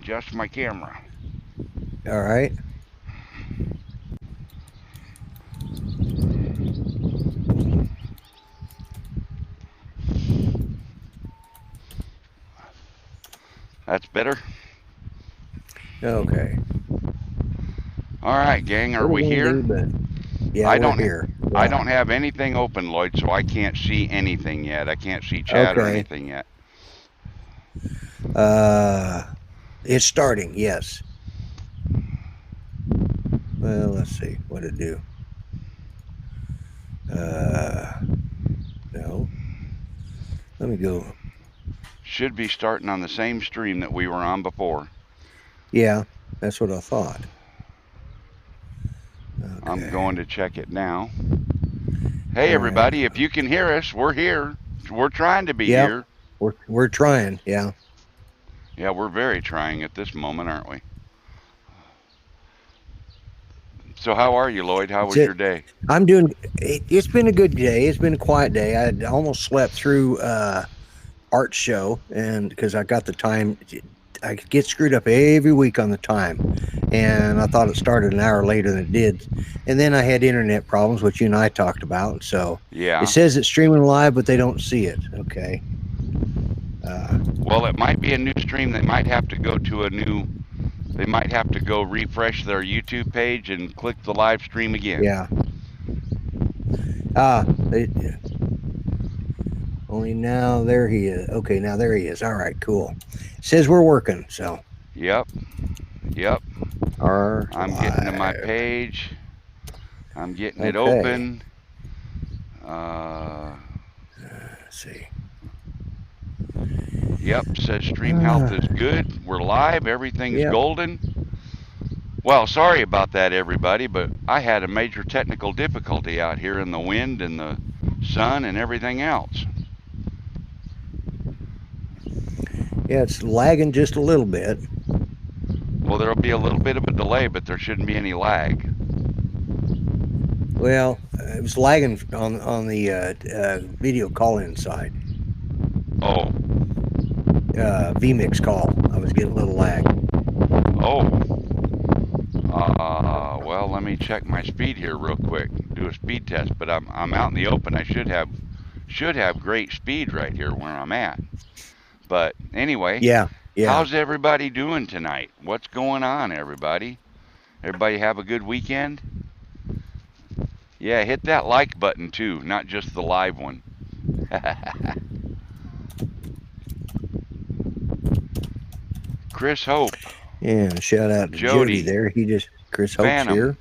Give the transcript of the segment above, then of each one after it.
adjust my camera. All right. That's better. Okay. All right, gang, are Little we here? windy, but yeah, I we're don't here. I Yeah. don't have anything open, Lloyd, so I can't see anything yet. I can't see chat or Okay. anything yet. Uh, it's starting. Yes. Well, let's see what it do. Uh, no. Let me go. Should be starting on the same stream that we were on before. Yeah, that's what I thought. I'm Okay. going to check it now. Hey, All right. everybody, if you can hear us, we're here. We're trying to be Yep. here. We're trying. Yeah. Yeah, we're very trying at this moment, aren't we? So, how are you, Lloyd? How That's was it. your day? I'm doing. It's been a good day. It's been a quiet day. I almost slept through art show, and because I got the time, I get screwed up every week on the time, and I thought it started an hour later than it did, and then I had internet problems, which you and I talked about. So it Yeah. says it's streaming live, but they don't see it. Okay. Well, it might be a new stream. They might have to go to a new. They might have to go refresh their YouTube page and click the live stream again. Yeah. Only now there he is. Okay, now there he is. All right, cool. It says we're working. So Yep. Yep. are I'm getting to my live. page. I'm getting it Okay. open. Let's see. Yep. Says stream health is good. We're live. Everything's Yep. golden. Well, sorry about that, everybody, but I had a major technical difficulty out here in the wind and the sun and everything else. Yeah, it's lagging just a little bit. Well, there'll be a little bit of a delay, but there shouldn't be any lag. Well, it was lagging on the video call-in side. Oh. vMix call. I was getting a little lag. Oh. Well, let me check my speed here real quick. Do a speed test, but I'm out in the open. I should have great speed right here where I'm at. But anyway, Yeah. how's everybody doing tonight? What's going on, everybody? Everybody have a good weekend? Yeah, hit that like button too, not just the live one. Chris Hope. Yeah, shout out to Jody there. Chris Hope's Phantom. here.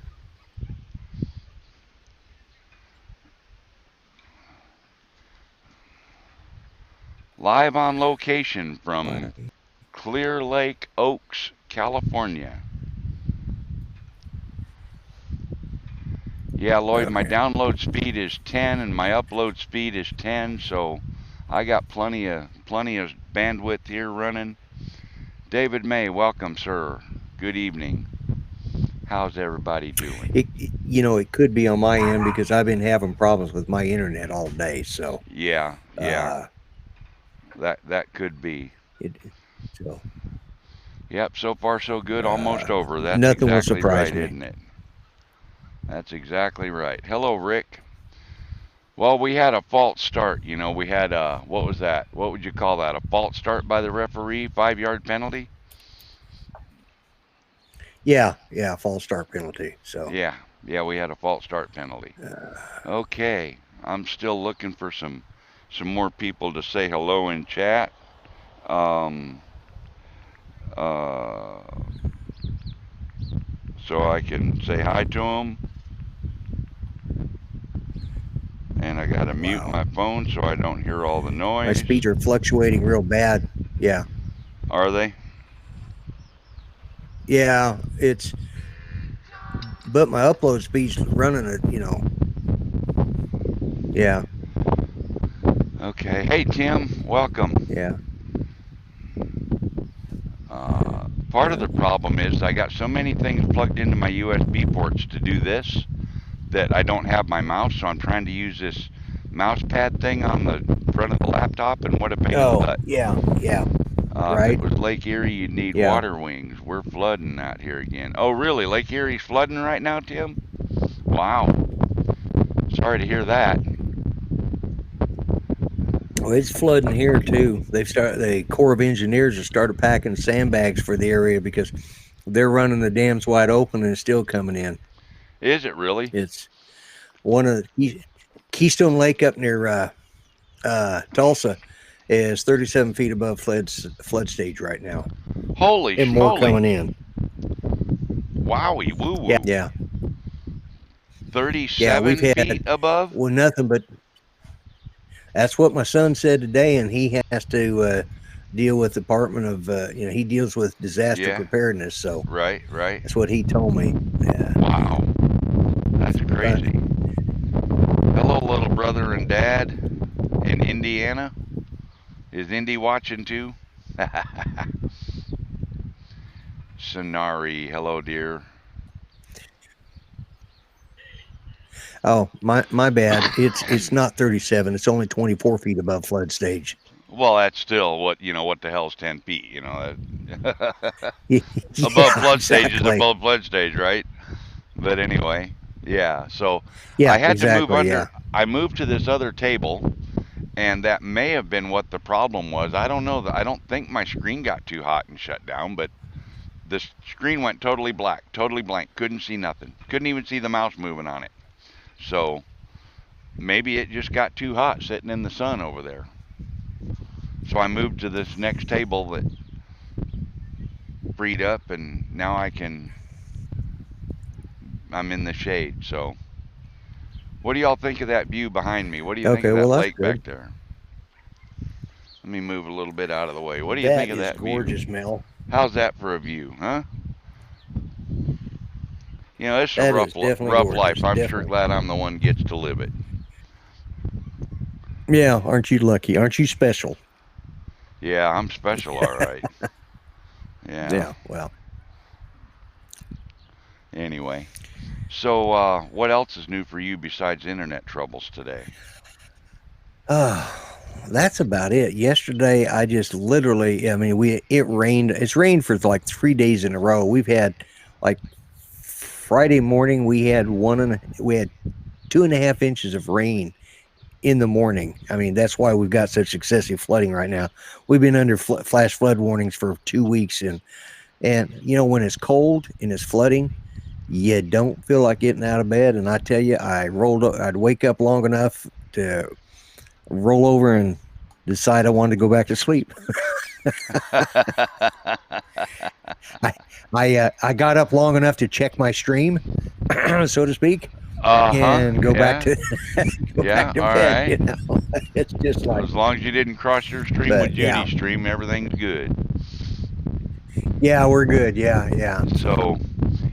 Live on location from Clearlake Oaks, California. Yeah, Lloyd, my download speed is 10 and my upload speed is 10, so I got plenty of bandwidth here running. David May, welcome, sir. Good evening. How's everybody doing? It could be on my end because I've been having problems with my internet all day. So yeah, that could be. So yep, so far so good. Almost over. That's nothing will exactly surprise right, me. isn't it? That's exactly right. Hello, Rick. Well, we had a false start. We had what was that? What would you call that? A false start by the referee, 5-yard penalty? Yeah, false start penalty. So yeah, we had a false start penalty. Okay, I'm still looking for some more people to say hello in chat. So I can say hi to them. And I gotta mute my phone so I don't hear all the noise. My speeds are fluctuating real bad. Yeah. Are they? Yeah, but my upload speed's running at, Yeah. Okay. Hey, Tim, welcome. Yeah. Part of the problem is I got so many things plugged into my USB ports to do this that I don't have my mouse, so I'm trying to use this mouse pad thing on the front of the laptop, and what a pain in the butt. Yeah. If it right? was Lake Erie, you'd need Yeah. water wings. We're flooding out here again. Oh, really? Lake Erie's flooding right now, Tim? Wow. Sorry to hear that. Well, it's flooding here too. The Corps of Engineers have started packing sandbags for the area because they're running the dams wide open and it's still coming in. Is it really? It's one of the Keystone Lake up near Tulsa is 37 feet above flood stage right now, Holy and more schmoly. coming in. Wowie woo Yeah, woo. yeah, yeah. We've 37 had feet above? well nothing but that's what my son said today, and he has to deal with the Department of he deals with disaster Yeah, preparedness, so right, right. that's what he told me. Yeah, Wow. That's but crazy. Hello, little brother and dad in Indiana. Is Indy watching too? Sonari, hello, dear. oh my bad. It's not 37. It's only 24 feet above flood stage. Well, that's still what the hell's 10 feet, above Yeah, flood stage is exactly. above flood stage, right? But anyway, yeah. So I Yeah, had to move exactly. under. Yeah. I moved to this other table, and that may have been what the problem was. I don't know. I don't think my screen got too hot and shut down, but the screen went totally black, totally blank. Couldn't see nothing. Couldn't even see the mouse moving on it. So maybe it just got too hot sitting in the sun over there. So I moved to this next table that freed up, and now I'm in the shade. So what do y'all think of that view behind me? What do you think Okay. of Well, that that's lake good. back there? Let me move a little bit out of the way. What do you think That of is that view? gorgeous, Mel. How's that for a view, huh? It's a That is definitely rough life. gorgeous. I'm sure Definitely. glad I'm the one gets to live it. Yeah. Aren't you lucky? Aren't you special? Yeah, I'm special, all right. Yeah. Yeah. Well. Anyway, so what else is new for you besides internet troubles today? That's about it. Yesterday, I just literally, I mean, it rained. It's rained for like 3 days in a row. We've had like Friday morning, we had 2.5 inches of rain in the morning. I mean, that's why we've got such excessive flooding right now. We've been under flash flood warnings for 2 weeks, and when it's cold and it's flooding, you don't feel like getting out of bed. And I tell you, I'd wake up long enough to roll over and decide I wanted to go back to sleep. I I got up long enough to check my stream, so to speak, Uh-huh. and go back Yeah. to go Yeah, back to all bed. right. It's just Well, like, as long as you didn't cross your stream with but yeah, Judy's stream, everything's good. yeah, we're good. Yeah, yeah. So,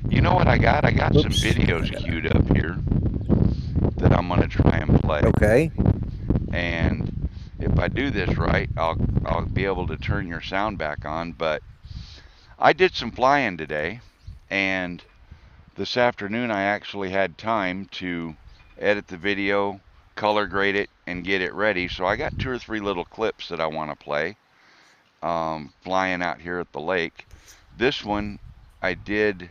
you know what I got? I got some Oops. videos queued up here that I'm gonna try and play. Okay. And if I do this right, I'll be able to turn your sound back on. But I did some flying today, and this afternoon I actually had time to edit the video, color grade it, and get it ready. So I got 2 or 3 little clips that I want to play flying out here at the lake. This one I did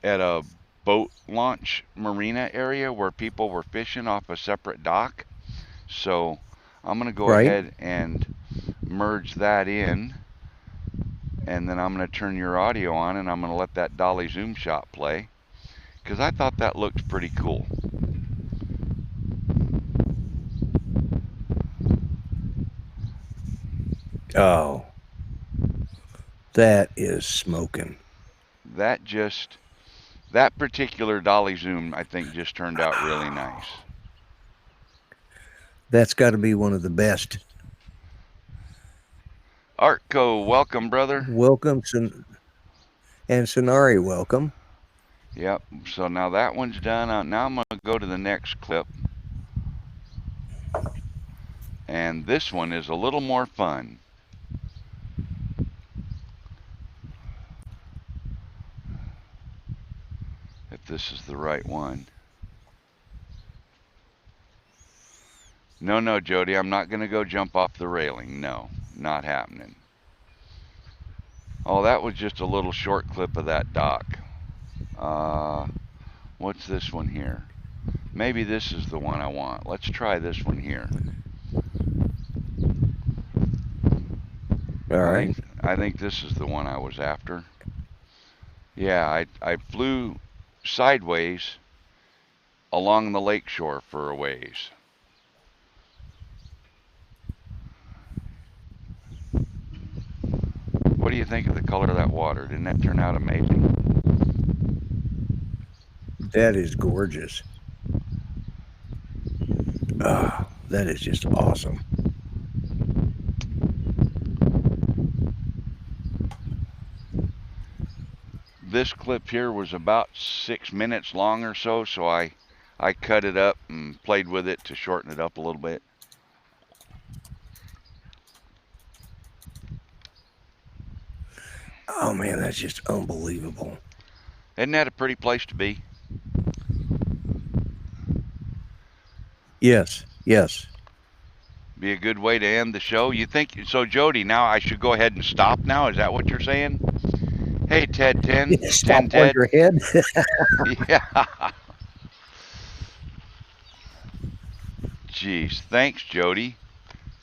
at a boat launch marina area where people were fishing off a separate dock. So I'm going to go Right. ahead and merge that in, and then I'm going to turn your audio on, and I'm going to let that dolly zoom shot play because I thought that looked pretty cool. Oh, that is smoking. That just that particular dolly zoom I think just turned out really nice. That's got to be one of the best. Artco, welcome, brother. Welcome, and Sonari, welcome. Yep. So now that one's done. Now I'm going to go to the next clip, and this one is a little more fun. If this is the right one. No, no, Jody, I'm not going to go jump off the railing. No, not happening. Oh, that was just a little short clip of that dock. Uh, what's this one here? Maybe this is the one I want. Let's try this one here. All right. I think this is the one I was after. Yeah, I flew sideways along the lakeshore for a ways. What do you think of the color of that water? Didn't that turn out amazing? That is gorgeous. Ah, that is just awesome. This clip here was about 6 minutes long or so, so I cut it up and played with it to shorten it up a little bit. Oh man, that's just unbelievable. Isn't that a pretty place to be? Yes, yes. Be a good way to end the show. You think so, Jody? Now I should go ahead and stop. Now is that what you're saying? Hey, Ted, 10, Stop 10, while Ted. you're ahead. Yeah. Jeez, thanks, Jody.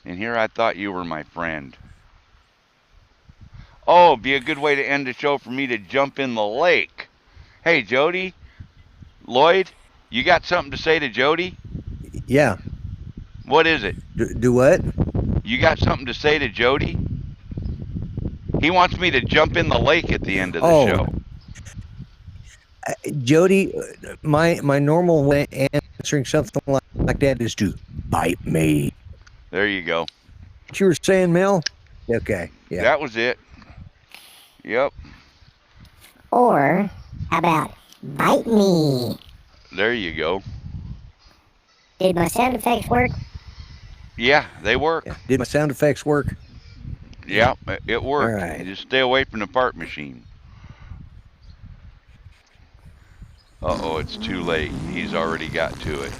And here I thought you were my friend. Oh, be a good way to end the show for me to jump in the lake. Hey, Jody, Lloyd, you got something to say to Jody? Yeah. What is it? Do what? You got something to say to Jody? He wants me to jump in the lake at the end of the show. Jody, my normal way answering something like that is to bite me. There you go. What you were saying, Mel? Okay, yeah. That was it. Yep. Or how about bite me? There you go. Did my sound effects work? Yeah, they work. Yeah. Did my sound effects work? Yeah, it worked. All right. Just stay away from the fart machine. Uh-oh, it's too late. He's already got to it.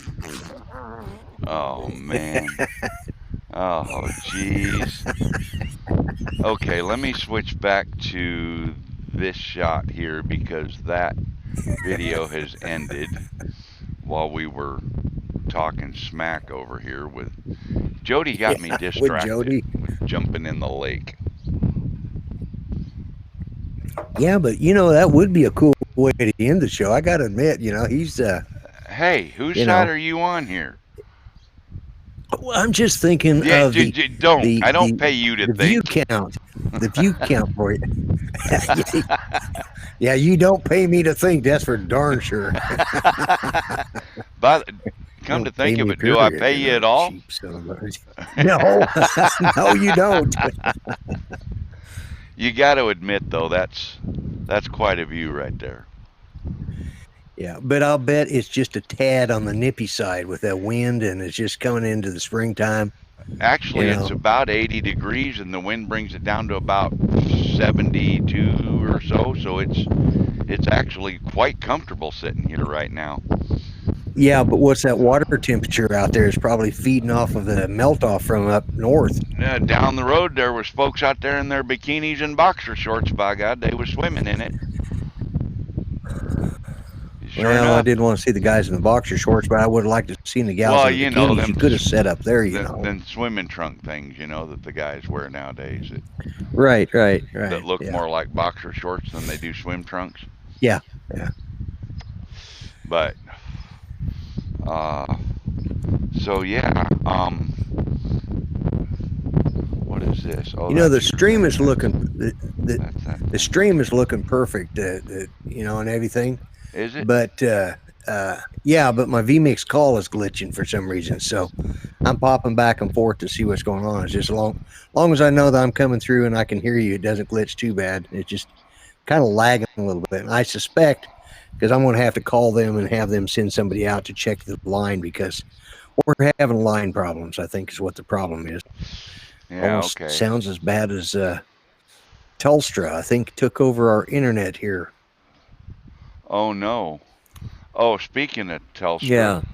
Oh, man. Oh, jeez. Okay, let me switch back to this shot here because that video has ended while we were talking smack over here with Jody. Got me distracted with Jody. with jumping in the lake. Yeah, but that would be a cool way to end the show. I got to admit, he's Hey, whose side are you on here? Well, I'm just thinking of I don't pay you to the think. view count. The view count for you. Yeah, you don't pay me to think. That's for darn sure. But come to think of it, do I pay you at all? No, no, you don't. You got to admit, though, that's quite a view right there. Yeah, but I'll bet it's just a tad on the nippy side with that wind, and it's just coming into the springtime. Actually, it's about 80 degrees, and the wind brings it down to about 72 or so. So it's actually quite comfortable sitting here right now. Yeah, but what's that water temperature out there? Is probably feeding off of the melt off from up north. Down the road, there was folks out there in their bikinis and boxer shorts. By God, they were swimming in it. Sure well, enough. I didn't want to see the guys in the boxer shorts, but I would have liked to see the gals in the bikinis. them you could have set up there, them swimming trunk things, that the guys wear nowadays. Right. That look more like boxer shorts than they do swim trunks. Yeah. But, so yeah, what is this? Oh, the stream is looking, the stream is looking perfect, and everything. Is it? But yeah, but my vMix call is glitching for some reason, so I'm popping back and forth to see what's going on. It's just long as I know that I'm coming through and I can hear you, it doesn't glitch too bad. It's just kind of lagging a little bit. And I suspect because I'm going to have to call them and have them send somebody out to check the line because we're having line problems. I think is what the problem is. Yeah. Almost okay. Sounds as bad as Telstra. I think took over our internet here. Oh no. Oh, speaking of Telstra,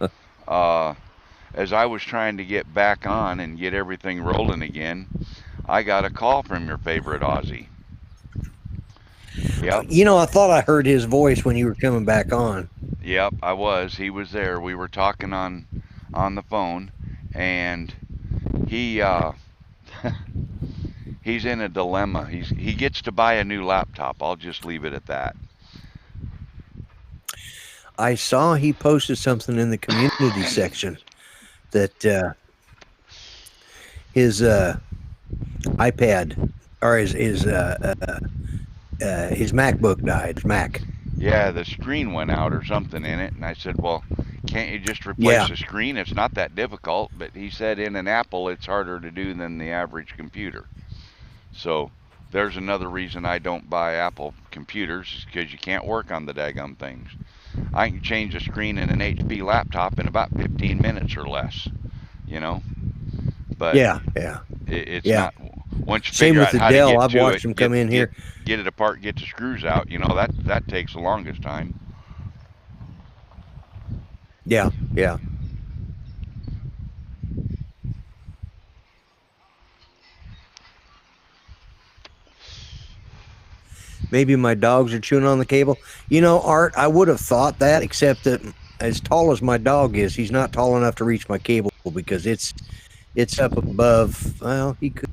as I was trying to get back on and get everything rolling again, I got a call from your favorite Aussie. Yep. I thought I heard his voice when you were coming back on. Yep, I was. He was there. We were talking on the phone, and he he's in a dilemma. He gets to buy a new laptop. I'll just leave it at that. I saw he posted something in the community section that his iPad or his MacBook died. His Mac. Yeah, the screen went out or something in it, and I said, "Well, can't you just replace Yeah, the screen? It's not that difficult." But he said in an Apple, it's harder to do than the average computer. So there's another reason I don't buy Apple computers is because you can't work on the daggum things. I can change the screen in an HP laptop in about 15 minutes or less, you know. But yeah. it's Yeah. not. Once you Same figure with out the how to Dell. get I've to watched it, them come in here. get it apart, get the screws out, that takes the longest time. Yeah, yeah. Maybe my dogs are chewing on the cable. Art, I would have thought that, except that as tall as my dog is, he's not tall enough to reach my cable because it's up above. Well, he could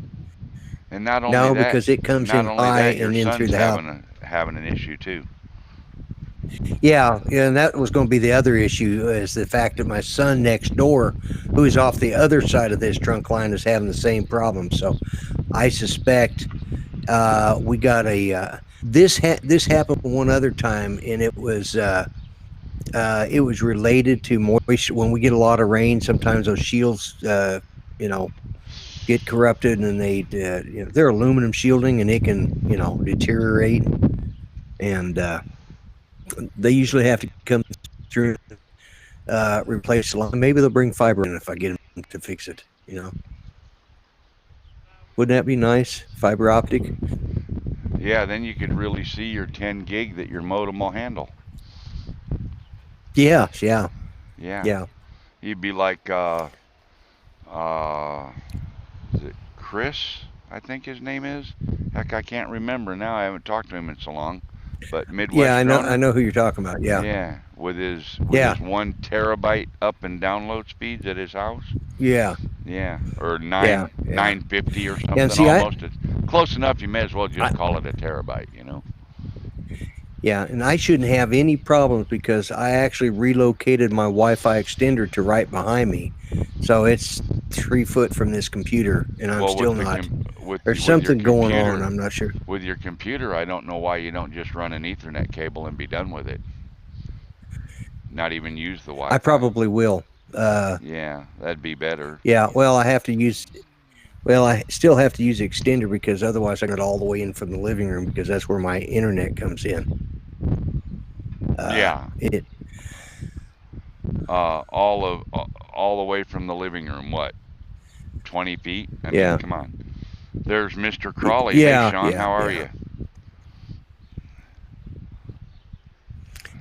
And not only no, that, because it comes in high your and in through son's the house. having an issue too. Yeah, and that was going to be the other issue is the fact that my son next door, who is off the other side of this trunk line, is having the same problem. So I suspect we got this happened one other time, and it was related to moisture. When we get a lot of rain, sometimes those shields, you know, get corrupted, and they're aluminum shielding, and it can deteriorate, and they usually have to come through replace the line. Maybe they'll bring fiber in if I get them to fix it. Wouldn't that be nice? Fiber optic. Yeah, then you could really see your 10 gig that your modem will handle. Yeah, yeah, Yeah, yeah, you'd be like uh, is it Chris? I think his name is. Heck, I can't remember now. I haven't talked to him in so long. But yeah. Midwest I Droner. know who you're talking about. Yeah, Yeah, with his yeah, 1 terabyte up and download speeds at his house. yeah, Yeah, or yeah, yeah. 950 or And something see, almost. It's close enough. You may as well I just call it a terabyte. yeah, and I shouldn't have any problems because I actually relocated my Wi-Fi extender to right behind me, so it's 3 foot from this computer, and I'm Well, still not. There's with your something going on. computer, I'm not sure. I don't know why you don't just run an Ethernet cable and be done with it. Not even use the I Wi-Fi. probably will. Yeah, that'd be better. Yeah. Well, I have to use. Well, I still have to use the extender because otherwise I got all the way in from the living room because that's where my internet comes in. Yeah, It. all the way from the living room. What, 20 feet? I mean, Yeah. come on. There's Mr. Crawley. Hey, Yeah. Sean, Yeah. how are Yeah. you?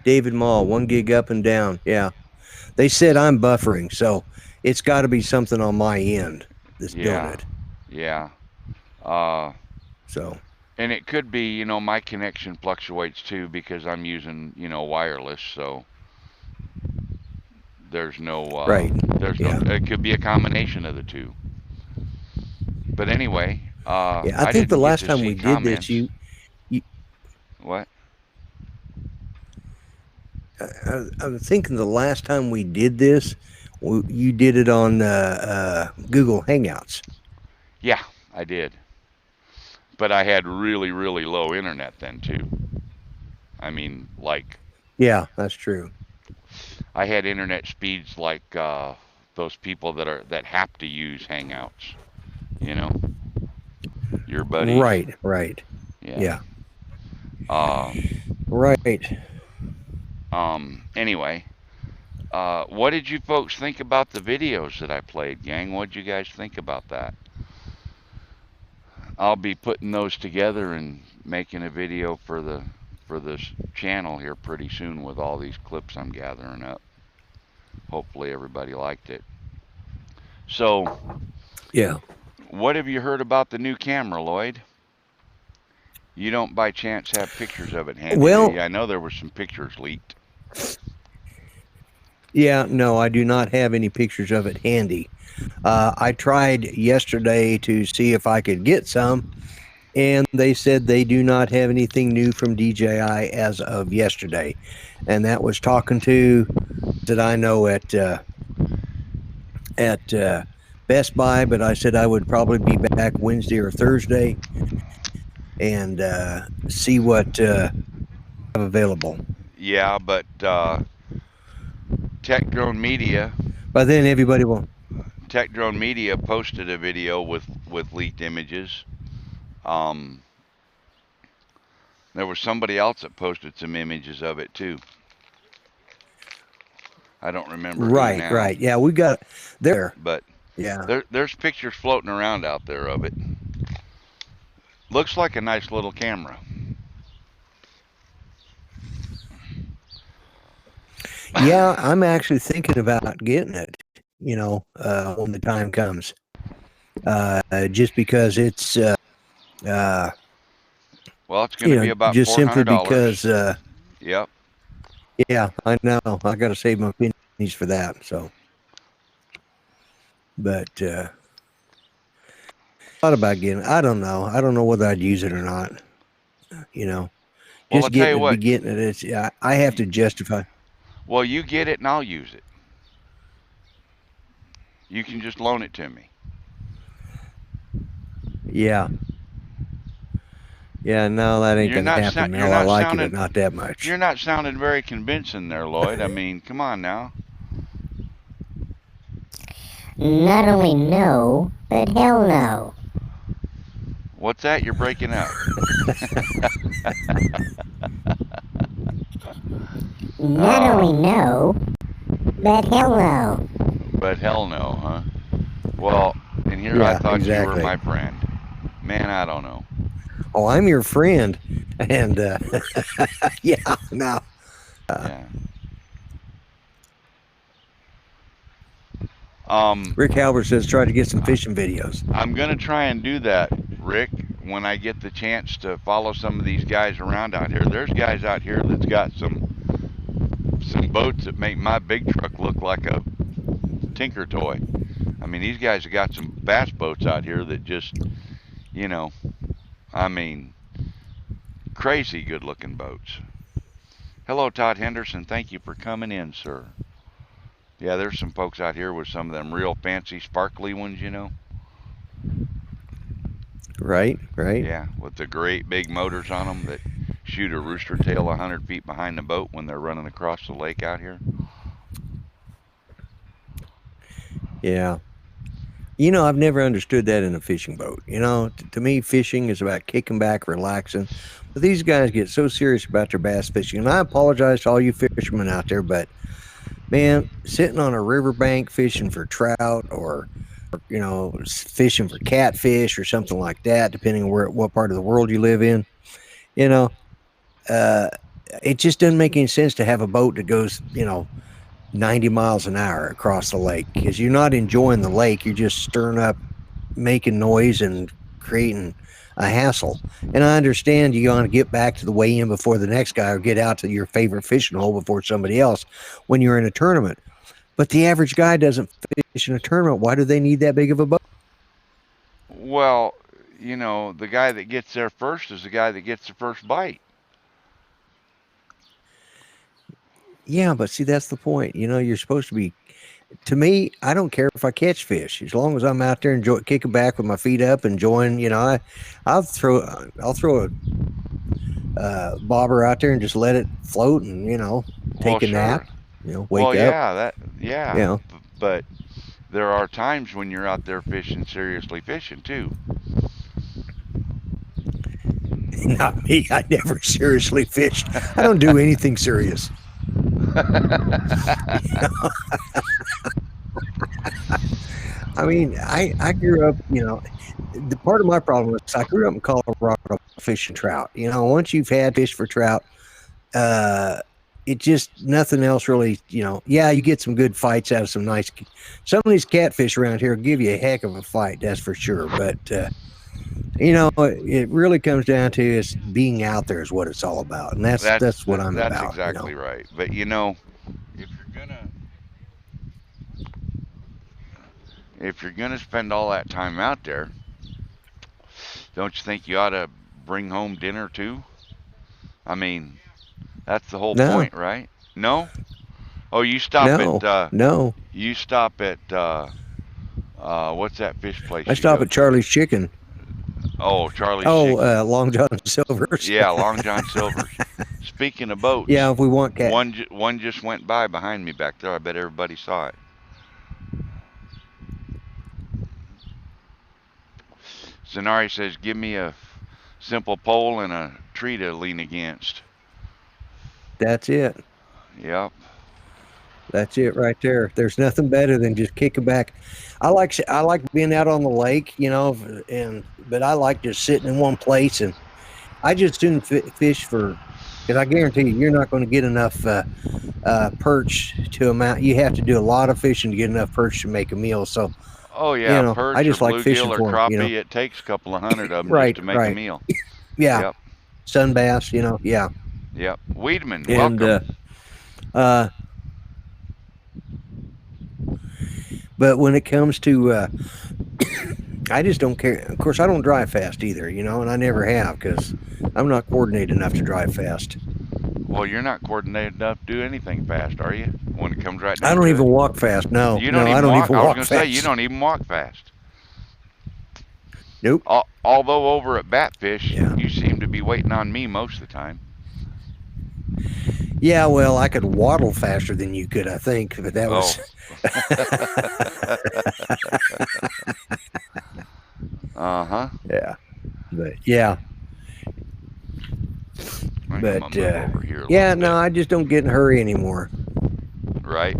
David Mall, 1 gig up and down. Yeah. They said I'm buffering, so it's got to be something on my end that's doing Yeah, it. yeah. Uh, So. and it could be, my connection fluctuates too because I'm using, wireless. So there's no, Right. Yeah. it could be a combination of the two. But anyway, Yeah. I I think the didn't get last to time see we did this, comments. you What? I'm thinking the last time we did this, you did it on Google Hangouts. Yeah, I did. But I had really, really low internet then too. I mean, like, Yeah, that's true. I had internet speeds like those people that have to use Hangouts. You know, your buddies. Right, right. Yeah. Yeah, Uh, right. Anyway, what did you folks think about the videos that I played, gang? What did you guys think about that? I'll be putting those together and making a video for this channel here pretty soon with all these clips I'm gathering up. Hopefully everybody liked it. So, Yeah. what have you heard about the new camera, Lloyd? You don't by chance have pictures of it handy, do Well, you? I know there were some pictures leaked. yeah, no, I do not have any pictures of it handy. I tried yesterday to see if I could get some, and they said they do not have anything new from DJI as of yesterday. And that was talking to that I know at Best Buy, but I said I would probably be back Wednesday or Thursday and see what have available. Yeah, but Tech Drone Media, By then, everybody will. Tech Drone Media posted a video with leaked images. Um, there was somebody else that posted some images of it too. I don't remember who Right, now, right. Yeah, we got there. but Yeah. there's pictures floating around out there of it. Looks like a nice little camera. Yeah, I'm actually thinking about getting it, when the time comes. Just because it's, uh, Well, it's going to be about just simply because, $400. Yep. yeah, I know. I got to save my pennies for that. So, but, thought about getting it. I don't know. I don't know whether I'd use it or not. Well, I'll Just tell you getting it, be what. getting it. It's, yeah, I have to justify. Well, you get it and I'll use it. You can just loan it to me. Yeah. Yeah, no, that ain't You're gonna not happen. you're No, I not like it, but sounding not that much. you're not sounding very convincing there, Lloyd. I mean, come on now. Not only no, but hell no. What's that? You're breaking up. Not only no, but hell no. But hell no, huh? Well, and here I Yeah, thought you were exactly. my friend. Man, I don't know. Oh, I'm your friend, and yeah, no, Yeah. Rick Halbert says try to get some fishing videos. I'm gonna try and do that, Rick, when I get the chance to follow some of these guys around out here. There's guys out here that's got some boats that make my big truck look like a tinker toy. I mean, these guys have got some bass boats out here that just, you know, I mean, crazy good looking boats. Hello, Todd Henderson. Thank you for coming in, sir. Yeah, there's some folks out here with some of them real fancy, sparkly ones, you know. Right, right. Yeah, with the great big motors on them that shoot a rooster tail 100 feet behind the boat when they're running across the lake out here. Yeah. I've never understood that in a fishing boat. To me, fishing is about kicking back, relaxing. But these guys get so serious about their bass fishing. And I apologize to all you fishermen out there, but man, sitting on a riverbank fishing for trout or fishing for catfish or something like that, depending on what part of the world you live in, it just doesn't make any sense to have a boat that goes, 90 miles an hour across the lake, because you're not enjoying the lake. You're just stirring up, making noise and creating a hassle. And I understand you want to get back to the weigh in before the next guy, or get out to your favorite fishing hole before somebody else when you're in a tournament. But the average guy doesn't fish in a tournament. Why do they need that big of a boat? Well, the guy that gets there first is the guy that gets the first bite. Yeah, but see, that's the point. You're supposed to be. To me, I don't care if I catch fish, as long as I'm out there kicking back with my feet up, enjoying. I'll throw a bobber out there and just let it float, and take a nap. Wake up. Yeah, Yeah. But there are times when you're out there fishing, seriously fishing too. Not me. I never seriously fished. I don't do anything serious. I mean, I grew up, the part of my problem is I grew up in Colorado fishing trout. Once you've had fish for trout, it just, nothing else really, yeah, you get some good fights out of some of these catfish around here will give you a heck of a fight, that's for sure. But You know, it really comes down to is being out there is what it's all about, and that's what I'm That's about. You know. exactly right. But you know, if you're gonna spend all that time out there, don't you think you ought to bring home dinner too? I mean, that's the whole No, point, right? No? Oh, no, no. you stop at what's that fish I place you stop go at to? Charlie's Chicken. Oh, Charlie's Oh, Chicken. Long John Silver's. Yeah, Long John Silver's. Speaking of Yeah, boats, if we want cat. one just went by behind me back there. I bet everybody saw it. Zanari says, "Give me a simple pole and a tree to lean against." That's it. Yep. That's it right there. There's nothing better than just kicking back. I like being out on the lake, you know, but I like just sitting in one place, and I just soon fish for, because I guarantee you're not going to get enough perch to amount. You have to do a lot of fishing to get enough perch to make a meal. So Oh you yeah, know, I perch or just like fishing bluegill or for them. You know, crappie. It takes a couple of hundred of them just right, to make a right, meal. yeah, Yep. sun bass. You know, yeah, Yep. Weedman, and welcome. uh, but when it comes to I just don't care. Of course, I don't drive fast either, you know, and I never have because I'm not coordinated enough to drive fast. Well, you're not coordinated enough to do anything fast, are you? When it comes right I down don't to even it, walk fast. No, you don't no, I even don't walk. even I was walk gonna say you fast. don't even walk fast. Nope. Although over at Batfish, Yeah. you seem to be waiting on me most of the time. Yeah, well, I could waddle faster than you could, I think, but that Oh. was. Uh-huh. Yeah, but yeah, I think I'm but gonna move over here a yeah, little no, bit. I just don't get in a hurry anymore. Right?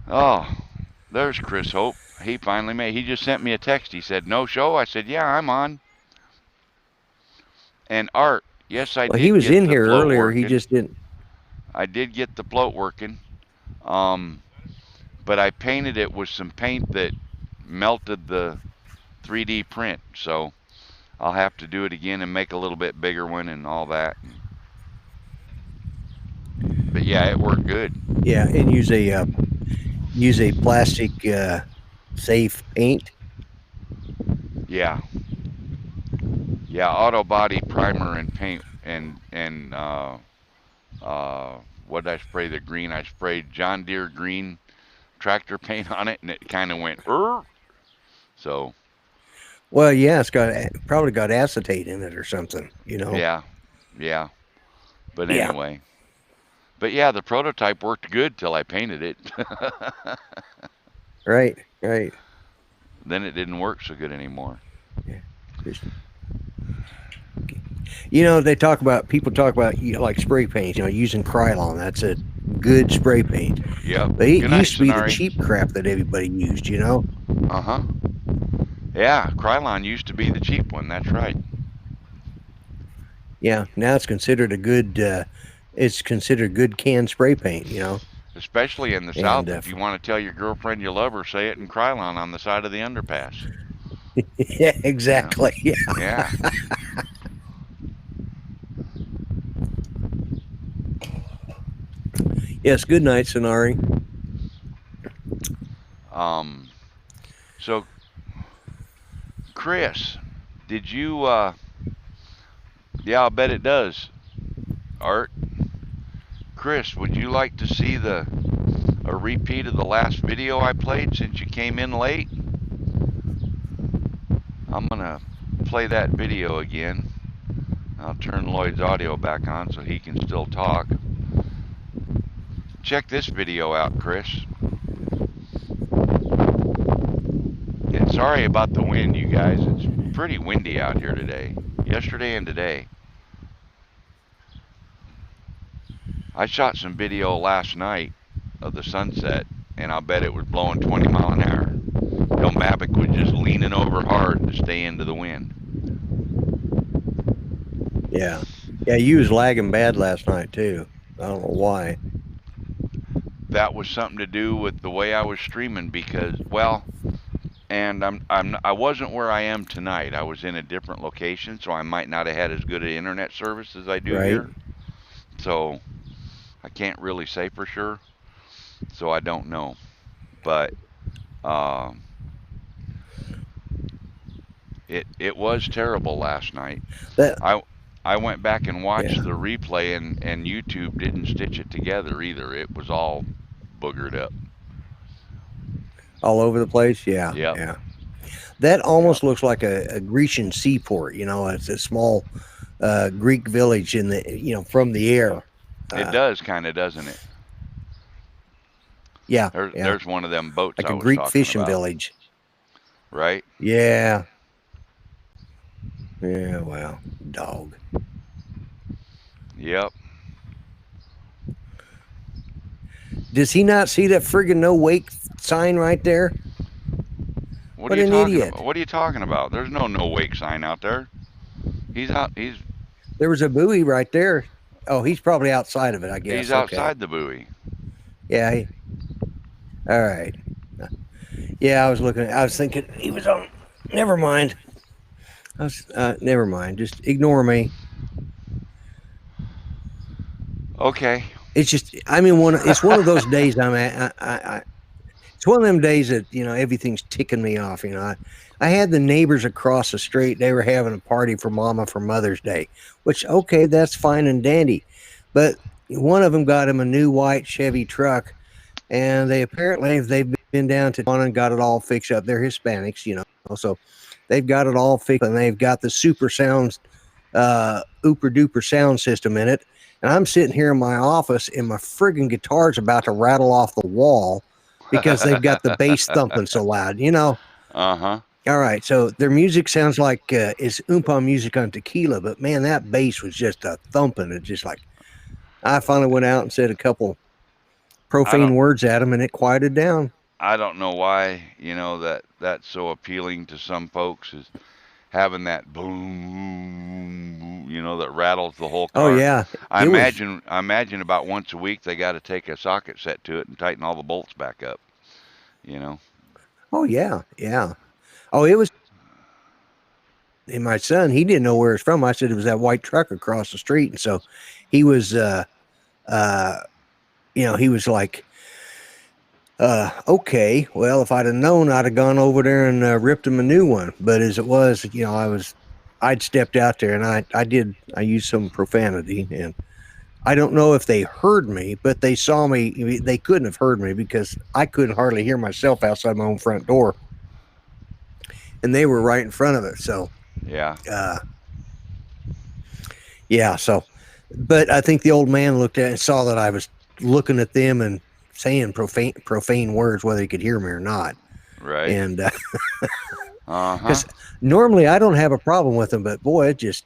Oh, there's Chris Hope. He finally made. He just sent me a text. He said, "No show." I said, "Yeah, I'm on." And Art, yes, I Well, he did was get in the here float earlier. He working. just didn't. I did get the float working. Um, but I painted it with some paint that melted the 3D print. So I'll have to do it again and make a little bit bigger one and all that. But yeah, it worked good. Yeah, and use a plastic safe paint. Yeah, yeah. Auto body primer and paint and what did I spray the green? I sprayed John Deere green tractor paint on it, and it kind of went. So Well, yeah, it's got probably got acetate in it or something. You know. yeah, yeah. But Yeah. anyway, but yeah, the prototype worked good till I painted it. Right. Right. Then it didn't work so good anymore. Yeah. You know, people talk about like spray paint. You know, using Krylon. That's a good spray paint. Yep. But it Good night, used to be the Sonari. cheap crap that everybody used. You know. Uh huh. Yeah, Krylon used to be the cheap one. That's right. Yeah. Now it's considered a good. It's considered good can spray paint. You know. Especially in the And South, if you want to tell your girlfriend you love her, say it in Krylon on the side of the underpass. yeah, You know? exactly. Yeah. Yeah. Yes. Good night, Sonari. So, Chris, did you, yeah, I'll bet it does. Art, Chris, would you like to see a repeat of the last video I played since you came in late? I'm gonna play that video again. I'll turn Lloyd's audio back on so he can still talk. Check this video out, Chris. And sorry about the wind, you guys. It's pretty windy out here today. Yesterday and today. I shot some video last night of the sunset, and I'll bet it was blowing 20 mile an hour. El Mavic was just leaning over hard to stay into the wind. Yeah. Yeah. You was lagging bad last night too. I don't know why. That was something to do with the way I was streaming because, well, and I wasn't where I am tonight. I was in a different location, so I might not have had as good an internet service as I do Right. here. So I can't really say for sure. So I don't know. But um, it was terrible last night. That I I went back and yeah. watched the replay, and YouTube didn't stitch it together either. It was all boogered up. All over the place. Yeah. Yep. Yeah. That Yep. almost looks like a Grecian seaport. You know, it's a small Greek village in the from the air. It Uh, does kind of, doesn't it? yeah. Yeah. There's one of them boats Like I a was Greek talking fishing about, village. right? Yeah. Yeah. Well, dog. Yep. Does he not see that friggin' no wake sign right there? What are What you an talking idiot. about? What are you talking about? There's no wake sign out there. He's out. There was a buoy right there. Oh, he's probably outside of it, I He's guess. Okay. outside the buoy. Yeah. All right. Yeah, I was looking. I was thinking he was on. Never mind. I was. Never mind. Just ignore me. Okay. It's just. I mean, It's one of those days. It's one of them days that everything's ticking me off. I had the neighbors across the street. They were having a party for Mama for Mother's Day, which okay, that's fine and dandy, but one of them got him a new white Chevy truck, and they've been down to town and got it all fixed up. They're Hispanics, so they've got it all fixed, and they've got the super sounds, ooper duper sound system in it. And I'm sitting here in my office, and my friggin' guitar's about to rattle off the wall because they've got the bass thumping so loud. Uh-huh. All right, so their music sounds like it's oompa music on tequila, but man, that bass was just a thumping. It's just like I finally went out and said a couple I don't profane words at him, and it quieted down. I don't know why, that's so appealing to some folks, is having that boom, that rattles the whole Oh car. yeah, I it was. imagine I imagine about once a week they got to take a socket set to it and tighten all the bolts back up, you know. Oh yeah, yeah. Oh, it was. And my son, he didn't know where it's from. I said it was that white truck across the street, and so he was, uh, he was like, okay, well, if I'd have known, I'd have gone over there and ripped him a new one. But as it was, I'd stepped out there and I used some profanity, and I don't know if they heard me, but they saw me. They couldn't have heard me because I couldn't hardly hear myself outside my own front door, and they were right in front of it. So, Yeah. yeah. So, but I think the old man looked at it and saw that I was looking at them and saying profane words, whether he could hear me or not. Right. And Uh-huh. because normally I don't have a problem with them, but boy, it just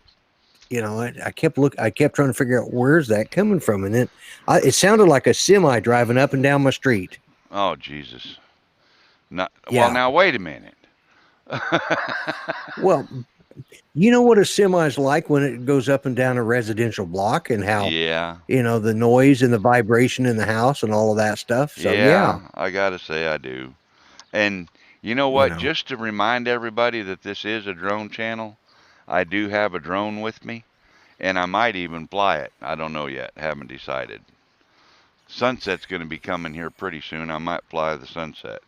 I kept trying to figure out where's that coming from, and then it sounded like a semi driving up and down my street. Oh, Jesus. Not, well, Yeah. now wait a minute. Well, you know what a semi is like when it goes up and down a residential block, and how Yeah. the noise and the vibration in the house and all of that stuff. So yeah, Yeah, I gotta say I do. And you know you what? know. Just to remind everybody that this is a drone channel, I do have a drone with me, and I might even fly it. I don't know yet. Haven't decided. Sunset's going to be coming here pretty soon. I might fly the sunset.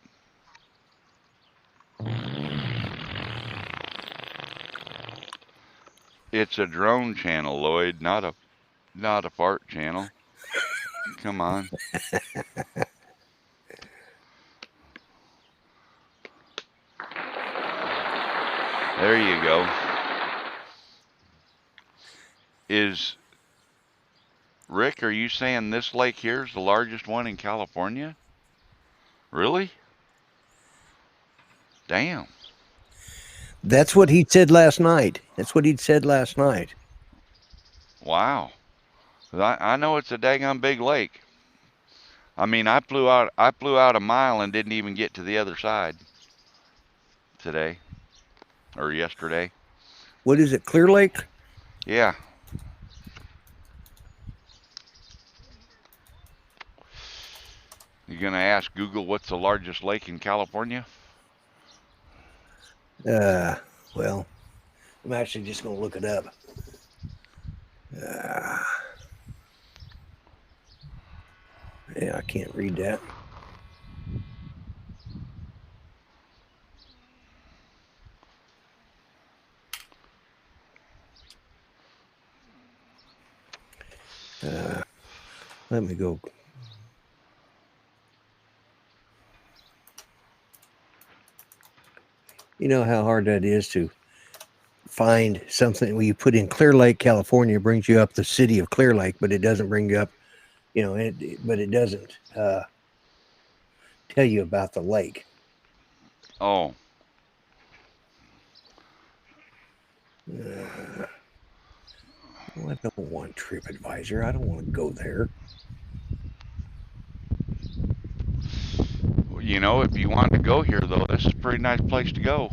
It's a drone channel, Lloyd, not a fart channel. Come on. There you go. Is Rick, are you saying this lake here is the largest one in California? Really? Damn. That's what he said last night. That's what he'd said last night. Wow. I know it's a daggone big lake. I mean, I flew out a mile and didn't even get to the other side today or yesterday. What is it, Clearlake? Yeah. You gonna ask Google what's the largest lake in California? Well, I'm actually just going to look it up. Yeah, I can't read that. Let me go. You know how hard that is to find something when you put in Clearlake, California, it brings you up the city of Clearlake, but it doesn't bring you up, but it doesn't tell you about the lake. Oh, Well, I don't want TripAdvisor. I don't want to go there. you know, if you want to go here, though, this is a pretty nice place to go.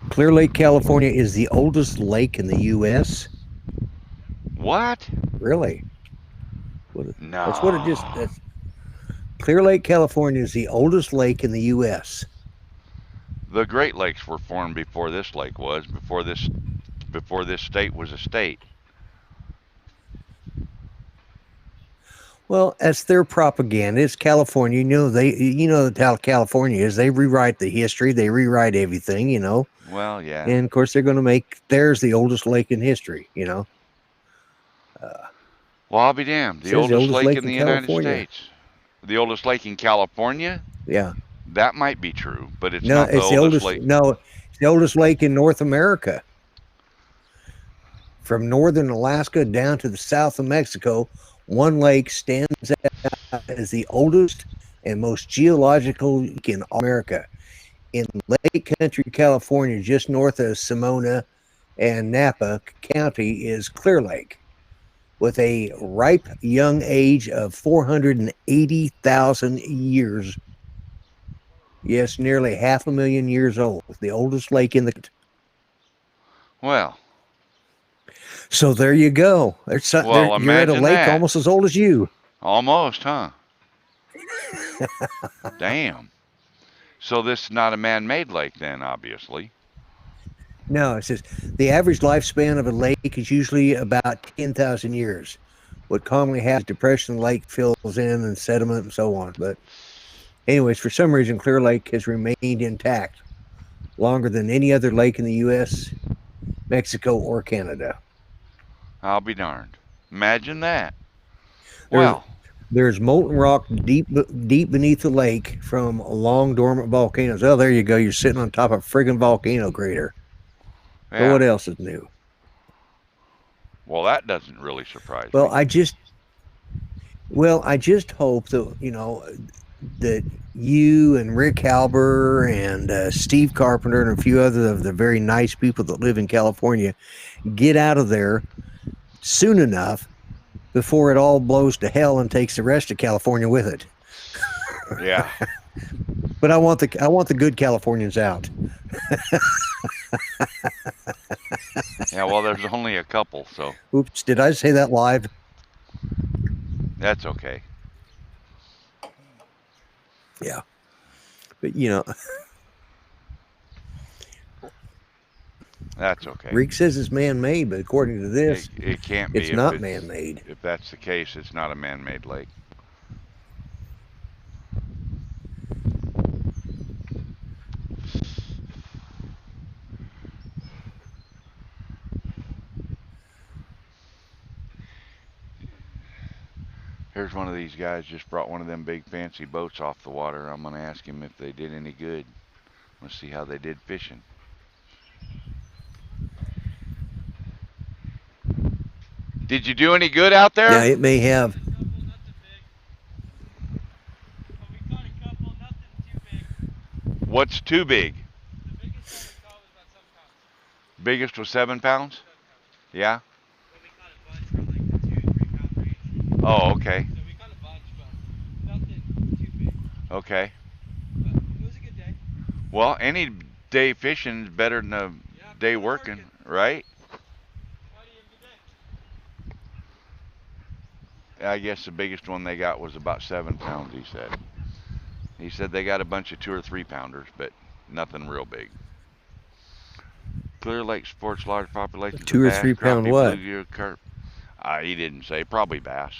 Clear Lake, California is the oldest lake in the U.S. What? Really? That's what it just. No. Clear Lake, California is the oldest lake in the U.S. The Great Lakes were formed before this lake was, before this state was a state. Well, that's their propaganda. It's California. You know how California is. They rewrite the history. They rewrite everything. Well, yeah. And of course, they're going to make theirs the oldest lake in history. Well, I'll be damned. It The says the oldest oldest lake lake in in the United California. States. The oldest lake in California? Yeah. That might be true, but it's No, not the it's the oldest oldest. lake. No, it's the oldest lake in North America. From northern Alaska down to the south of Mexico, one lake stands out as the oldest and most geological lake in America. In Lake Country, California, just north of Sonoma and Napa County, is Clear Lake, with a ripe young age of 480,000 years. Yes, nearly 500,000 years old. The oldest lake in the. Well, So there you go. well, You're at a imagine lake that. almost as old as you. Almost, huh? Damn. So this is not a man-made lake then, obviously. No, it says the average lifespan of a lake is usually about 10,000 years. What commonly happens is depression of the lake fills in and sediment and so on. But anyways, for some reason, Clear Lake has remained intact longer than any other lake in the U.S., Mexico, or Canada. I'll be darned. Imagine that. There's Well, there's molten rock deep beneath the lake from long dormant volcanoes. Oh, there you go. You're sitting on top of a friggin' volcano crater. So yeah. what else is new? Well, that doesn't really surprise Well, me. I just hope that you and Rick Halber and Steve Carpenter and a few other of the very nice people that live in California get out of there soon enough before it all blows to hell and takes the rest of California with it. Yeah. But I want the good Californians out. Yeah, well, there's only a couple, so Oops, did I say that live? that's okay. Yeah. But That's okay. Rick says it's man-made, but according to this, It can't it's be. not man-made. If that's the case, it's not a man-made lake. Here's one of these guys just brought one of them big fancy boats off the water. I'm gonna ask him if they did any good. Let's see how they did fishing. Did you do any good out Yeah, there? it may have. What's too big? Biggest was 7 pounds? Yeah? Oh, okay. Okay. Well, any day fishing is better than a day working, right? I guess the biggest one they got was about 7 pounds, he said. He said they got a bunch of 2 or 3 pounders, but nothing real big. Clear Lake sports large populations of 2 or bass, 3 pound crappie, what? bluegill, carp. He didn't say. Probably bass.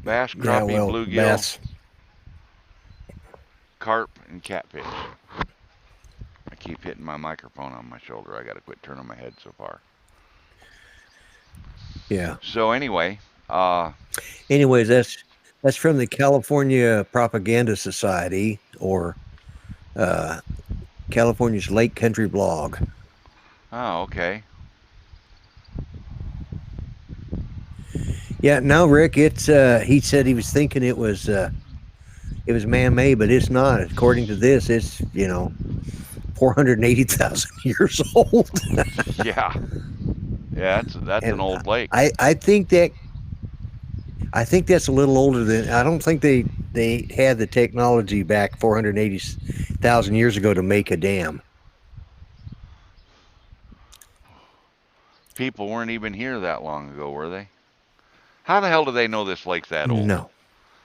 Bass, Yeah, crappie, well, bluegill, bass. carp, and catfish. I keep hitting my microphone on my shoulder. I got to quit turning my head so far. Yeah. So anyway, Anyways, that's from the California Propaganda Society, or uh, California's Lake Country Blog. oh, okay. Yeah, no, Rick, it's he said he was thinking it was man-made, but it's not. According to this, it's 480,000 years old. Yeah. Yeah, that's an And old lake. I think that's a little older than. I don't think they had the technology back 480,000 years ago to make a dam. People weren't even here that long ago, were they? How the hell do they know this lake's that old? No,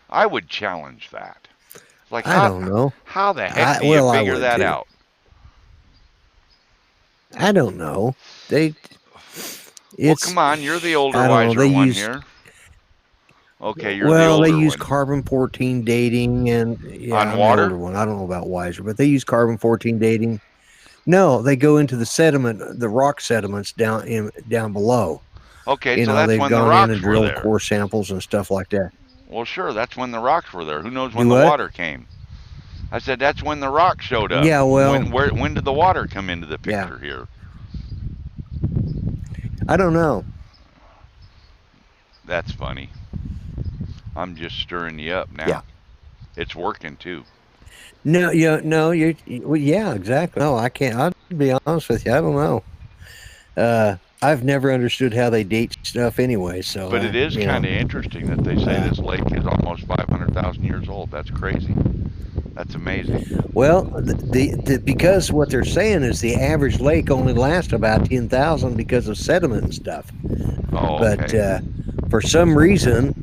I would challenge that. Like I don't know. how the heck I do you well, I figure would that too. out? I don't know. Well, It's come on, you're the older, I don't know. wiser one here. Okay, you're the Well, they older use one. carbon-14 dating, and yeah, On I'm the water? older one. I don't know about wiser, but they use carbon-14 dating. No, they go into the sediment, the rock sediments down below. Okay, so that's They've when the gone in and rocks were drilled there. core samples and stuff like that. Well, sure, that's when the rocks were there. Who knows when Do the what? water came? I said that's when the rocks showed up. Yeah, well, When did the water come into the yeah, picture here? I don't know. That's funny. I'm just stirring you up now. Yeah. It's working too. No, well, yeah, exactly. No, I can't. I'll be honest with you. I don't know. I've never understood how they date stuff anyway. So, But it is kind of interesting that they say this lake is almost 500,000 years old. That's crazy. That's amazing. well, because what they're saying is the average lake only lasts about 10,000 because of sediment and stuff. Oh, But okay. for some reason,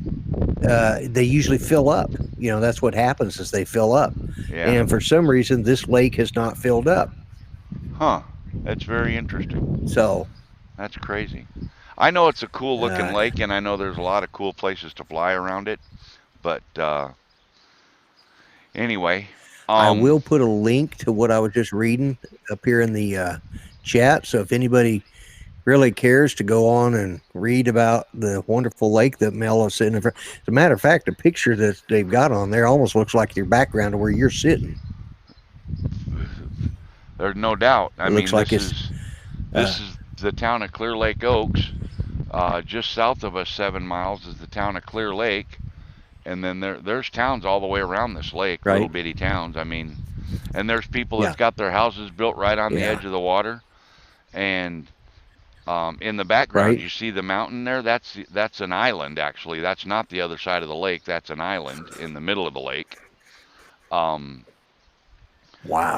they usually fill up. That's what happens is they fill up. Yeah. And for some reason, this lake has not filled up. Huh. That's very interesting. So That's crazy. I know it's a cool looking lake, and I know there's a lot of cool places to fly around it. But anyway, I will put a link to what I was just reading up here in the chat. So if anybody really cares to go on and read about the wonderful lake that Mel is sitting in front. As a matter of fact, the picture that they've got on there almost looks like your background of where you're sitting. There's no doubt. I mean, like this is the town of Clear Lake Oaks. Just south of us, 7 miles, is the town of Clear Lake, and then there's towns all the way around this lake, Right. little bitty towns. I mean, and there's people Yeah. that's got their houses built right on the Yeah. edge of the water, and in the background Right. you see the mountain there. That's an island actually. That's not the other side of the lake. That's an island in the middle of the lake. Wow.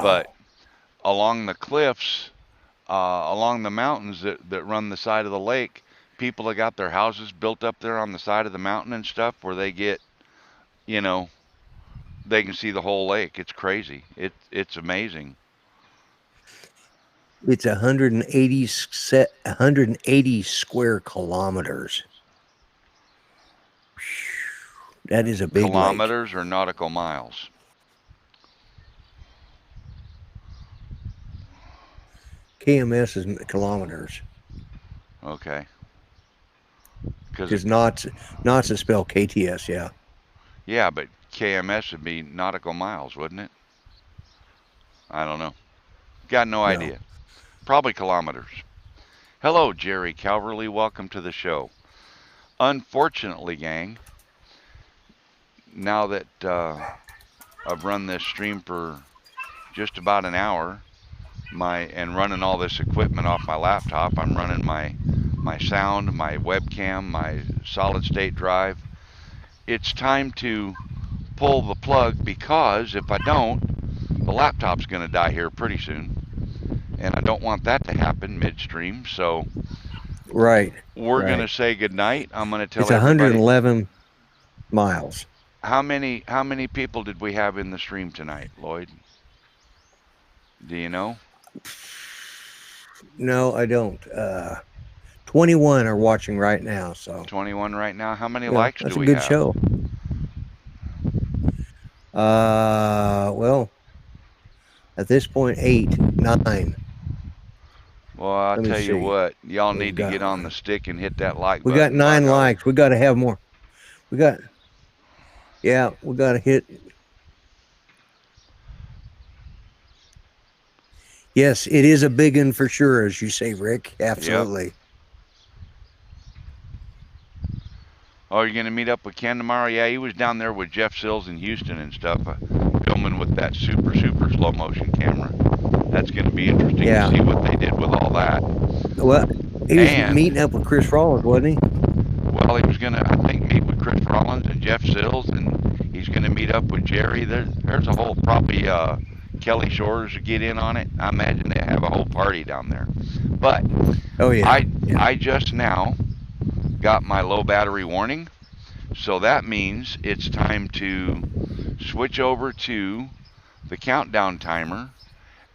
But along the cliffs, along the mountains that run the side of the lake, people have got their houses built up there on the side of the mountain and stuff where they get, they can see the whole lake. It's crazy. It's amazing. It's 180 square kilometers. That is a big Kilometers or nautical miles? KMS is kilometers. Okay. Because knots is spelled KTS, yeah. Yeah, but KMS would be nautical miles, wouldn't it? I don't know. Got no idea. Probably kilometers. Hello, Jerry Calverley. Welcome to the show. Unfortunately, gang, now that I've run this stream for just about an hour, and running all this equipment off my laptop, I'm running my sound, my webcam, my solid state drive. It's time to pull the plug because if I don't, the laptop's going to die here pretty soon. And I don't want that to happen midstream, so Right. we're going to say goodnight. I'm going to tell It's everybody. 111 miles. How many people did we have in the stream tonight, Lloyd? Do you know? No, I don't. 21 are watching right now, so 21 right now. How many yeah, likes that's do a we good have? show. Well, at this point, 8, 9. Well, I'll Let me tell you see. what, y'all We've need to got get on the stick and hit that like we got button, by 9 golly. likes. We got to have more. We got Yeah, we got to hit. Yes, it is a big one for sure, as you say, Rick. Yep. Absolutely. Oh, you're gonna meet up with Ken tomorrow? Yeah, he was down there with Jeff Sills in Houston and stuff, filming with that super slow motion camera. That's gonna be interesting to Yeah. see what they did with all that. Well, he was And meeting up with Chris Rollins, wasn't he? well, he was gonna, I think, meet with Chris Rollins and Jeff Sills, and he's gonna meet up with Jerry. There's a whole probably Kelly Shores to get in on it. I imagine they have a whole party down there. But Oh yeah. I just now got my low battery warning, so that means it's time to switch over to the countdown timer,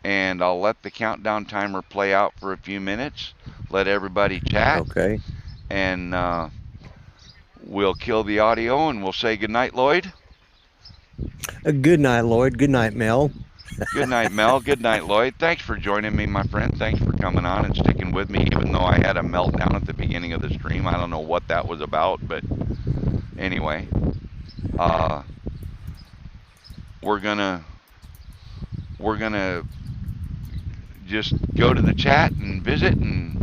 and I'll let the countdown timer play out for a few minutes, let everybody chat, Okay. and we'll kill the audio and we'll say goodnight, Lloyd. Good night, Lloyd. Good night, Mel. Good night, Mel. Good night, Lloyd. Thanks for joining me, my friend. Thanks for coming on and sticking with me, even though I had a meltdown at the beginning of the stream. I don't know what that was about, but anyway, we're gonna just go to the chat and visit and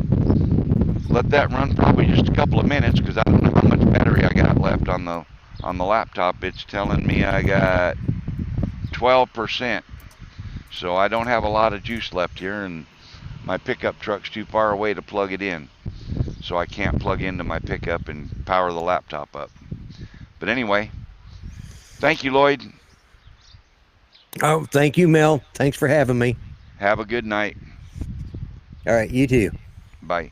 let that run probably just a couple of minutes, because I don't know how much battery I got left on the laptop. It's telling me I got 12%, so I don't have a lot of juice left here, and my pickup truck's too far away to plug it in, so I can't plug into my pickup and power the laptop up. But anyway, thank you, Lloyd. Oh, thank you, Mel. Thanks for having me. Have a good night. All right, you too. Bye.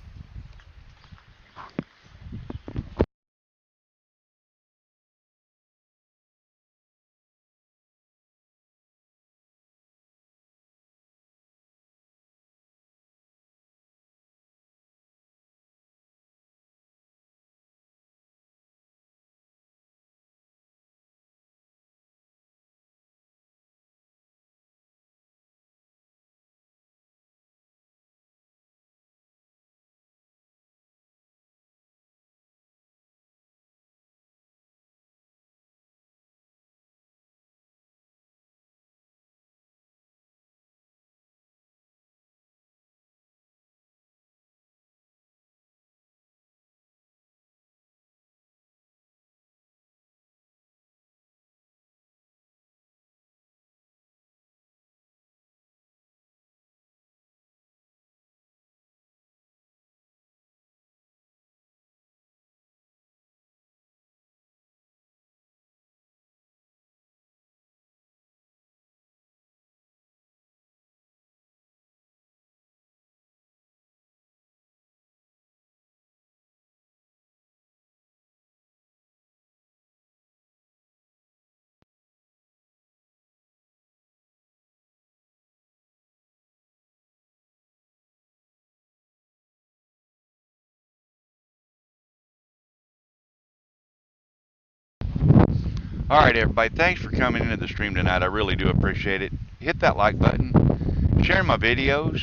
All right, everybody. Thanks for coming into the stream tonight. I really do appreciate it. Hit that like button. Share my videos.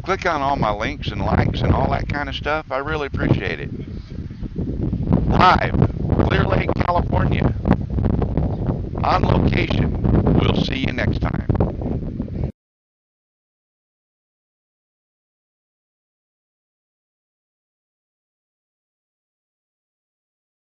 Click on all my links and likes and all that kind of stuff. I really appreciate it. Live, Clearlake, California. On location. We'll see you next time.